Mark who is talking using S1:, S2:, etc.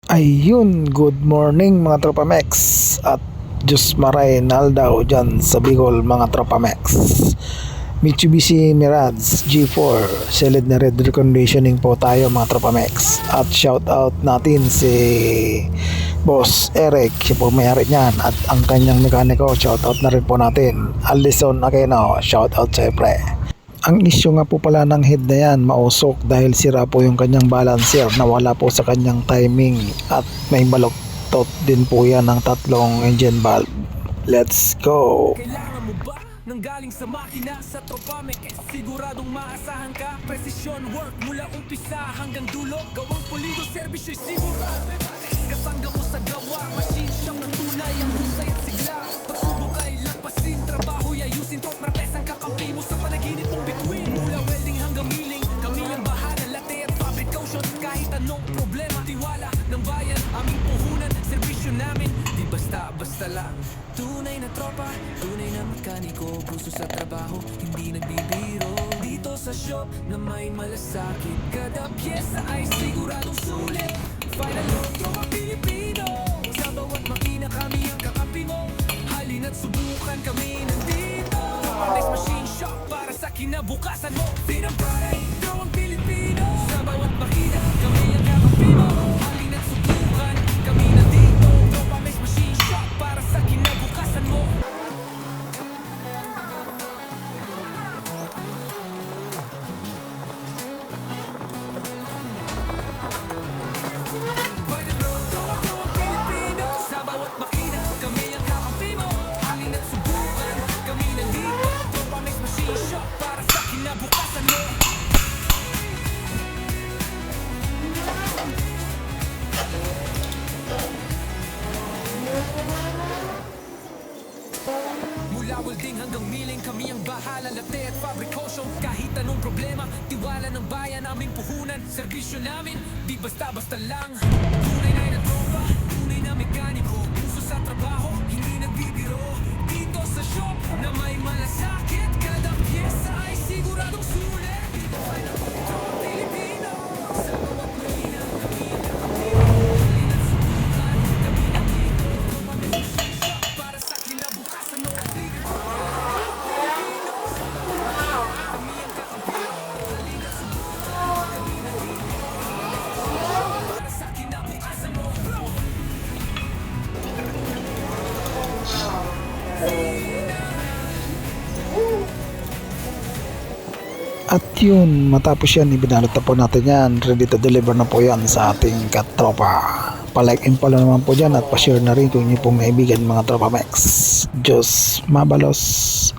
S1: Ayun, good morning mga Tropa Mex at Diyos Maray Naldaw dyan sa Bicol mga Tropa Mex. Mitsubishi Mirage G4 solid na red reconditioning po tayo mga Tropa Mex. At shout out natin si Boss Eric, siya po may-ari niyan, at ang kanyang mekaniko, shout out na rin po natin Alison Aquino, shout out sa pre. Ang issue nga po pala ng head na yan, mausok dahil sira po yung kanyang balancer, nawala po sa kanyang timing at may baloktot din po yan ng tatlong engine valve. Let's go!
S2: Kailangan mo ba nang galing sa makina sa Tropa Mex? Siguradong maasahan ka, precision work mula umpisa hanggang dulo. Gawang pulido, servisyo'y sigurado. Kasangga mo sa gawa, machine shop ng tunay ang husay at sigla. Pagsubok ay lagpasin, trabaho'y ayusin, tot martes ang kakampi mo sa panaginip mong bituin. Mula welding hanggang milling, kami ang bahala, latte at fabrication. Kahit anong problema, tiwala ng bayan, aming puhunan, servisyo namin, di basta-basta lang. Tunay na tropa, tunay na mekaniko, puso sa trabaho, hindi nagbibiro. Dito sa shop na may malasakit, kada pyesa ay siguradong sulit. Final load, tropa Pilipino, sa bawat makina kami ang kakampi mo. Halina't subukan kami nandito. Tropa Mex Machine Shop para sa kinabukasan mo. Pinaparay, gawang Pilipino, sa bawat makina kami ang kakampi mo. Halina't subukan kami nandito. Tropa Mex Machine Shop para sa kinabukasan mo. Sa bawat makina, kami ang kakampi mo. Halina't subukan, kami nandito. Tropa Mex Machine Shop para sa kinabukasan mo. Mula welding hanggang milling, kami ang bahala, latte at fabrication. Kahit anong problema, tiwala ng bayan, aming puhunan. Serbisyo namin, di basta-basta lang. Tunay na tropa, tunay na mekaniko, puso sa trabaho, hindi nagbibiro. Dito sa shop na may malasakit, kada pyesa ay siguradong sulit. Final tropa Pilipino, sa bawat makina kami ang kakampi mo. Halina't subukan, kami nandito. Tropa Mex Machine Shop para sa kinabukasan mo. Para sa kinabukasan mo.
S1: At yun, matapos yan, ibinalot na po natin yan. Ready to deliver na po yan sa ating katropa. Palike and follow naman po dyan at pa-share na rin kung inyo pong naibigan mga Tropa Mex. Diyos mabalos.